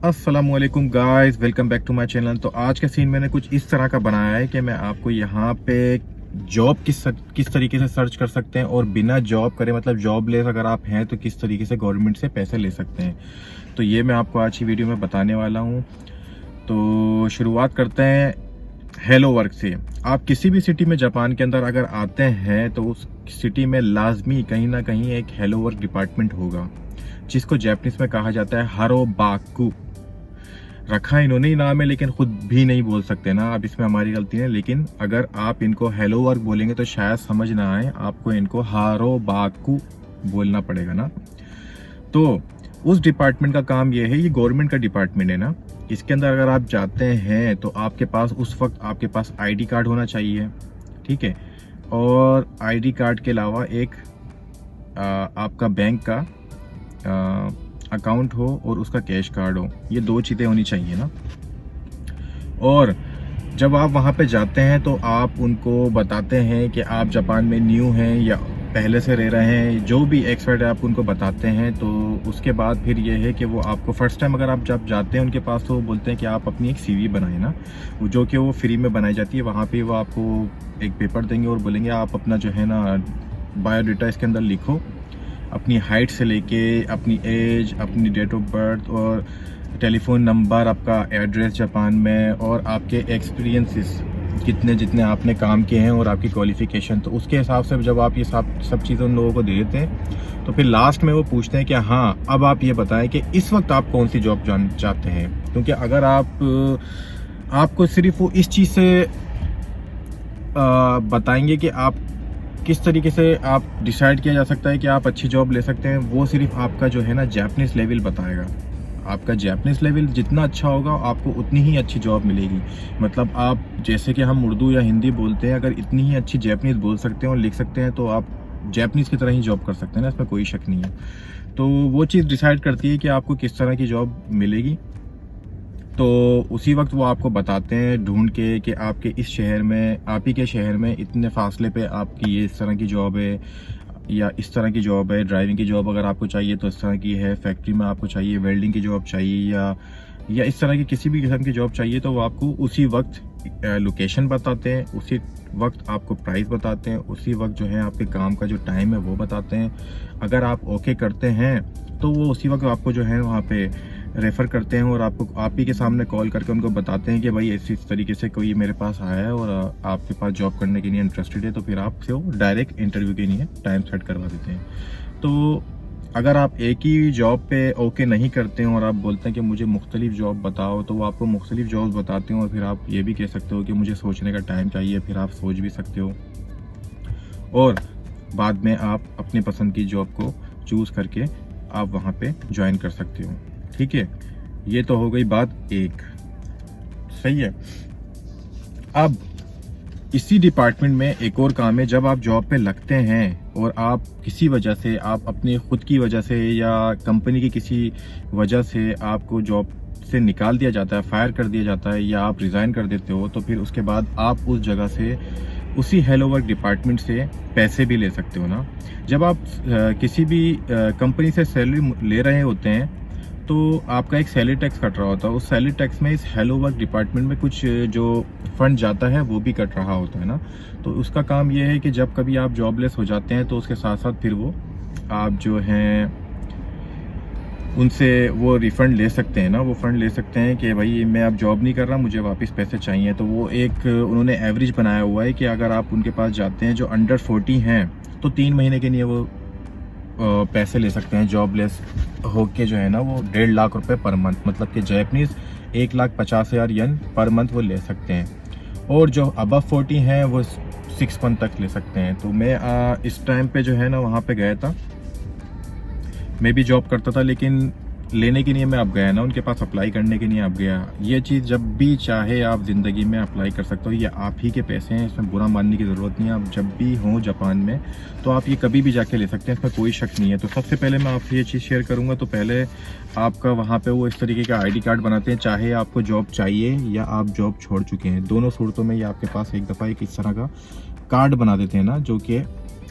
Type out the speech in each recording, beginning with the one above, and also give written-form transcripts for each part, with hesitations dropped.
अस्सलामुअलैकुम guys, welcome back to my channel. तो आज का सीन मैंने कुछ इस तरह का बनाया है कि मैं आपको यहाँ पे जॉब किस तरीके से सर्च कर सकते हैं और बिना जॉब करे, मतलब जॉबलेस अगर आप हैं तो किस तरीके से गवर्नमेंट से पैसे ले सकते हैं। तो ये मैं आपको आज की वीडियो में बताने वाला हूँ। तो शुरुआत करते हैं हेलो वर्क से। आप किसी भी सिटी में जापान के अंदर अगर आते हैं तो उस सिटी में लाजमी कहीं ना कहीं एक हेलो वर्क डिपार्टमेंट होगा, जिसको जापानीज में कहा जाता है हारोबाकू। रखा इन्होंने ही नाम है, लेकिन खुद भी नहीं बोल सकते ना। अब इसमें हमारी गलती है, लेकिन अगर आप इनको हेलो वर्क बोलेंगे तो शायद समझ ना आए, आपको इनको हारोबाकू बोलना पड़ेगा ना। तो उस डिपार्टमेंट का काम ये है, ये गवर्नमेंट का डिपार्टमेंट है ना। इसके अंदर अगर आप जाते हैं तो आपके पास उस वक्त आपके पास आईडी कार्ड होना चाहिए, ठीक है। और आईडी कार्ड के अलावा एक आपका बैंक का अकाउंट हो और उसका कैश कार्ड हो। ये दो चीज़ें होनी चाहिए ना। और जब आप वहाँ पे जाते हैं तो आप उनको बताते हैं कि आप जापान में न्यू हैं या पहले से रह रहे हैं, जो भी एक्सपर्ट है आप उनको बताते हैं। तो उसके बाद फिर ये है कि वो आपको फर्स्ट टाइम अगर आप जब जाते हैं उनके पास तो वो बोलते हैं कि आप अपनी एक सीवी बनाए ना, जो कि वो फ्री में बनाई जाती है। वहाँ पे वो आपको एक पेपर देंगे और बोलेंगे आप अपना जो है ना बायोडाटा इसके अंदर लिखो, अपनी हाइट से लेके अपनी एज, अपनी डेट ऑफ बर्थ और टेलीफोन नंबर, आपका एड्रेस जापान में और आपके एक्सपीरियंसेस जितने आपने काम किए हैं और आपकी क्वालिफिकेशन। तो उसके हिसाब से जब आप ये सब चीज़ें उन लोगों को दे देते हैं तो फिर लास्ट में वो पूछते हैं कि हाँ अब आप ये बताएं कि इस वक्त आप कौन सी जॉब चाहते हैं। क्योंकि अगर आपको सिर्फ वो इस चीज़ से बताएंगे कि आप किस तरीके से आप डिसाइड किया जा सकता है कि आप अच्छी जॉब ले सकते हैं, वो सिर्फ आपका जो है ना जापानीज लेवल बताएगा। आपका जापानीज लेवल जितना अच्छा होगा आपको उतनी ही अच्छी जॉब मिलेगी। मतलब आप जैसे कि हम उर्दू या हिंदी बोलते हैं, अगर इतनी ही अच्छी जापानीज बोल सकते हैं और लिख सकते हैं तो आप जापानीज की तरह ही जॉब कर सकते हैं ना, इसमें कोई शक नहीं है। तो वो चीज़ डिसाइड करती है कि आपको किस तरह की जॉब मिलेगी। तो उसी वक्त वो आपको बताते हैं ढूंढ के कि आपके इस शहर में, आप ही के शहर में इतने फासले पे आपकी ये इस तरह की जॉब है या इस तरह की जॉब है। ड्राइविंग की जॉब अगर आपको चाहिए तो इस तरह की है, फैक्ट्री में आपको चाहिए, वेल्डिंग की जॉब चाहिए या इस तरह की किसी भी किस्म की जॉब चाहिए, तो वो आपको उसी वक्त लोकेशन बताते हैं, उसी वक्त आपको प्राइस बताते हैं, उसी वक्त जो है आपके काम का जो टाइम है वो बताते हैं। अगर आप ओके करते हैं तो वो उसी वक्त आपको जो है वहाँ पे रेफ़र करते हैं और आपको आप ही के सामने कॉल करके उनको बताते हैं कि भाई इस तरीके से कोई मेरे पास आया है और आपके पास जॉब करने के लिए इंटरेस्टेड है। तो फिर आपसे वो डायरेक्ट इंटरव्यू के लिए टाइम सेट करवा देते हैं। तो अगर आप एक ही जॉब पे ओके नहीं करते हैं और आप बोलते हैं कि मुझे मुख्तलिफ जॉब बताओ, तो वो आपको मुख्तलिफ जॉब बताते हैं और फिर आप ये भी कह सकते हो कि मुझे सोचने का टाइम चाहिए। फिर आप सोच भी सकते हो और बाद में आप अपनी पसंद की जॉब को चूज़ करके आप वहाँ पे ज्वाइन कर सकते हो, ठीक है। ये तो हो गई बात एक, सही है। अब इसी डिपार्टमेंट में एक और काम है। जब आप जॉब पे लगते हैं और आप किसी वजह से, आप अपनी खुद की वजह से या कंपनी की किसी वजह से आपको जॉब से निकाल दिया जाता है, फायर कर दिया जाता है या आप रिज़ाइन कर देते हो, तो फिर उसके बाद आप उस जगह से, उसी हेलो वर्क डिपार्टमेंट से पैसे भी ले सकते हो ना। जब आप किसी भी कंपनी से सैलरी ले रहे होते हैं तो आपका एक सैलरी टैक्स कट रहा होता है। उस सैलरी टैक्स में इस हेलो वर्क डिपार्टमेंट में कुछ जो फंड जाता है वो भी कट रहा होता है ना। तो उसका काम ये है कि जब कभी आप जॉबलेस हो जाते हैं तो उसके साथ साथ फिर वो आप जो हैं उनसे वो रिफ़ंड ले सकते हैं ना। वो फ़ंड ले सकते हैं कि भाई मैं अब जॉब नहीं कर रहा, मुझे वापस पैसे चाहिए। तो वो एक उन्होंने एवरेज बनाया हुआ है कि अगर आप उनके पास जाते हैं जो अंडर 40 हैं तो 3 महीने के लिए वो पैसे ले सकते हैं जॉबलेस होके, जो है ना वो 1.5 लाख रुपए पर मंथ, मतलब कि जापानीज 1,50,000 येन पर मंथ वो ले सकते हैं। और जो अबव 40 हैं वो 6 मंथ तक ले सकते हैं। तो मैं इस टाइम पे जो है ना वहाँ पे गया था, मैं भी जॉब करता था, लेकिन लेने के लिए मैं अब गया ना, उनके पास अप्लाई करने के लिए अब गया। ये चीज़ जब भी चाहे आप ज़िंदगी में अप्लाई कर सकते हो, ये आप ही के पैसे हैं, इसमें बुरा मानने की ज़रूरत नहीं है। आप जब भी हों जापान में तो आप ये कभी भी जाके ले सकते हैं, इसमें कोई शक नहीं है। तो सबसे पहले मैं आपसे ये चीज़ शेयर करूँगा। तो पहले आपका वहाँ पे वो इस तरीके का आईडी कार्ड बनाते हैं, चाहे आपको जॉब चाहिए या आप जॉब छोड़ चुके हैं, दोनों सूरतों में ये आपके पास एक दफ़ा एक इस तरह का कार्ड बना देते हैं ना, जो कि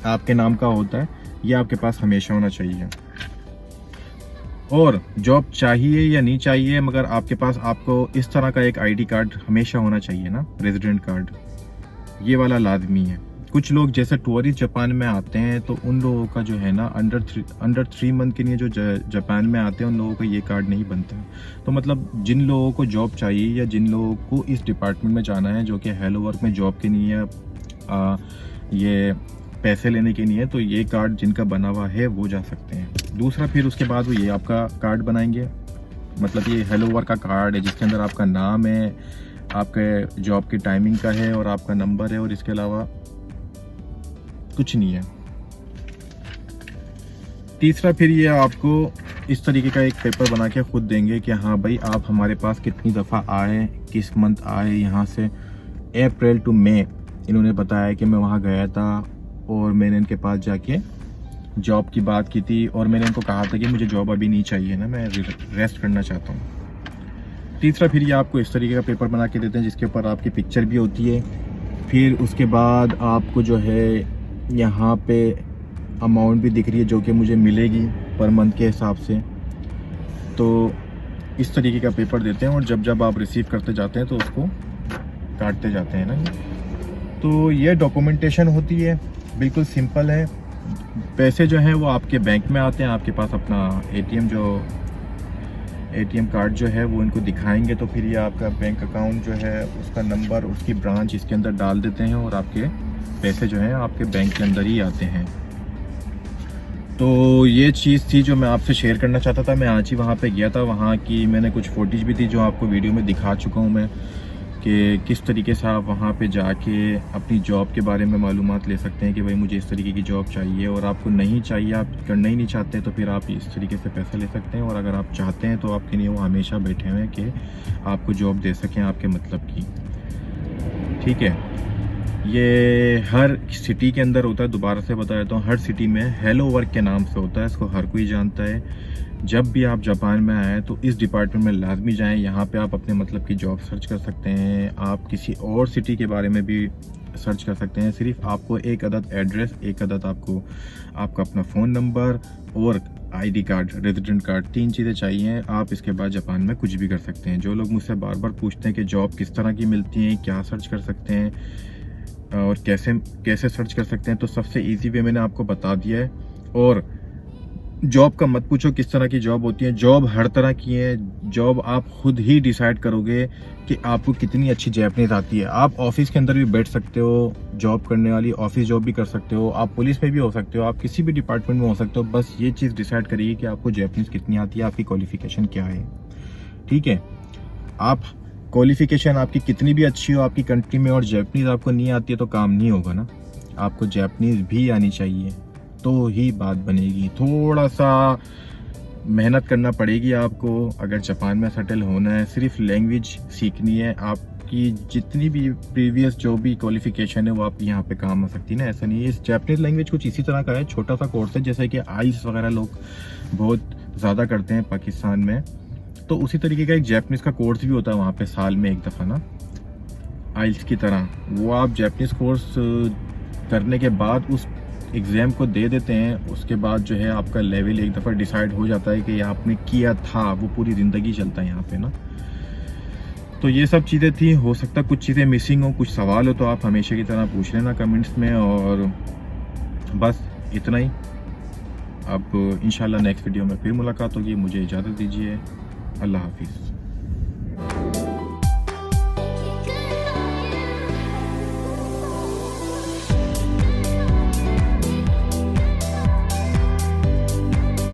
आपके नाम का होता है। ये आपके पास हमेशा होना चाहिए। और जॉब चाहिए या नहीं चाहिए, मगर आपके पास आपको इस तरह का एक आईडी कार्ड हमेशा होना चाहिए ना, रेजिडेंट कार्ड, ये वाला लाजमी है। कुछ लोग जैसे टूरिस्ट जापान में आते हैं तो उन लोगों का जो है ना अंडर 3 मंथ के लिए जो जापान में आते हैं उन लोगों का ये कार्ड नहीं बनता है। तो मतलब जिन लोगों को जॉब चाहिए या जिन लोगों को इस डिपार्टमेंट में जाना है जो कि हेलो वर्क में जॉब के लिए या ये पैसे लेने के लिए, तो ये कार्ड जिनका बना हुआ है वो जा सकते हैं। दूसरा फिर उसके बाद वो ये आपका कार्ड बनाएंगे, मतलब ये हेलो वर्क का कार्ड है जिसके अंदर आपका नाम है, आपके जॉब की टाइमिंग का है और आपका नंबर है, और इसके अलावा कुछ नहीं है। तीसरा फिर ये आपको इस तरीके का एक पेपर बना के खुद देंगे कि हाँ भाई आप हमारे पास कितनी दफ़ा आए, किस मंथ आए। यहाँ से अप्रैल टू मई इन्होंने बताया कि मैं वहाँ गया था और मैंने इनके पास जाके जॉब की बात की थी और मैंने इनको कहा था कि मुझे जॉब अभी नहीं चाहिए ना, मैं रेस्ट करना चाहता हूँ। तीसरा फिर ये आपको इस तरीके का पेपर बना के देते हैं जिसके ऊपर आपकी पिक्चर भी होती है। फिर उसके बाद आपको जो है यहाँ पे अमाउंट भी दिख रही है जो कि मुझे मिलेगी पर मंथ के हिसाब से। तो इस तरीके का पेपर देते हैं और जब जब आप रिसीव करते जाते हैं तो उसको काटते जाते हैं ना। तो ये डॉक्यूमेंटेशन होती है, बिल्कुल सिंपल है। पैसे जो हैं वो आपके बैंक में आते हैं, आपके पास अपना एटीएम कार्ड जो है वो इनको दिखाएंगे तो फिर ये आपका बैंक अकाउंट जो है उसका नंबर, उसकी ब्रांच इसके अंदर डाल देते हैं और आपके पैसे जो हैं आपके बैंक के अंदर ही आते हैं। तो ये चीज़ थी जो मैं आपसे शेयर करना चाहता था। मैं आज ही वहाँ पे गया था, वहाँ की मैंने कुछ फोटेज भी थी जो आपको वीडियो में दिखा चुका हूँ मैं, कि किस तरीके से आप वहाँ पे जाके अपनी जॉब के बारे में मालूमात ले सकते हैं कि भाई मुझे इस तरीके की जॉब चाहिए, और आपको नहीं चाहिए, आप करना ही नहीं चाहते तो फिर आप इस तरीके से पैसे ले सकते हैं। और अगर आप चाहते हैं तो आपके लिए वो हमेशा बैठे हुए हैं कि आपको जॉब दे सकें आपके मतलब की। ठीक है, ये हर सिटी के अंदर होता है। दोबारा से बता देता हूँ, हर सिटी में हेलो वर्क के नाम से होता है, इसको हर कोई जानता है। जब भी आप जापान में आए तो इस डिपार्टमेंट में लाजमी जाएं। यहाँ पे आप अपने मतलब की जॉब सर्च कर सकते हैं, आप किसी और सिटी के बारे में भी सर्च कर सकते हैं। सिर्फ आपको एक अदद एड्रेस, एक अदद आपको आपका अपना फ़ोन नंबर और आईडी कार्ड, रेजिडेंट कार्ड, 3 चीज़ें चाहिए। आप इसके बाद जापान में कुछ भी कर सकते हैं। जो लोग मुझसे बार बार पूछते हैं कि जॉब किस तरह की मिलती हैं, क्या सर्च कर सकते हैं और कैसे सर्च कर सकते हैं, तो सबसे इजी वे मैंने आपको बता दिया है। और जॉब का मत पूछो किस तरह की जॉब होती है, जॉब हर तरह की है। जॉब आप खुद ही डिसाइड करोगे कि आपको कितनी अच्छी जैपनीज आती है। आप ऑफिस के अंदर भी बैठ सकते हो, जॉब करने वाली ऑफिस जॉब भी कर सकते हो, आप पुलिस में भी हो सकते हो, आप किसी भी डिपार्टमेंट में हो सकते हो। बस ये चीज़ डिसाइड करिए कि आपको जैपनीज कितनी आती है, आपकी क्वालिफिकेशन क्या है। ठीक है, आप क्वालिफिकेशन आपकी कितनी भी अच्छी हो आपकी कंट्री में और जैपनीज आपको नहीं आती है तो काम नहीं होगा ना। आपको जैपनीज भी आनी चाहिए तो ही बात बनेगी। थोड़ा सा मेहनत करना पड़ेगी आपको अगर जापान में सेटल होना है। सिर्फ लैंग्वेज सीखनी है, आपकी जितनी भी प्रीवियस जो भी क्वालिफिकेशन है वो आपकी यहाँ पे काम आ सकती है ना। ऐसा नहीं है, इस जापानीज लैंग्वेज कुछ इसी तरह का है, छोटा सा कोर्स है जैसे कि आइल्स वगैरह लोग बहुत ज़्यादा करते हैं पाकिस्तान में। तो उसी तरीके का एक जापानीज का कोर्स भी होता है वहाँ पे साल में एक दफ़ा ना, आइल्स की तरह। वो आप जापानीज कोर्स करने के बाद उस एग्ज़ाम को दे देते हैं, उसके बाद जो है आपका लेवल एक दफ़ा डिसाइड हो जाता है कि आपने किया था, वो पूरी ज़िंदगी चलता है यहाँ पे ना। तो ये सब चीज़ें थी, हो सकता है कुछ चीज़ें मिसिंग हो, कुछ सवाल हो तो आप हमेशा की तरह पूछ लेना कमेंट्स में। और बस इतना ही। अब इंशाल्लाह नेक्स्ट वीडियो में फिर मुलाकात होगी। मुझे इजाज़त दीजिए, अल्लाह हाफिज़।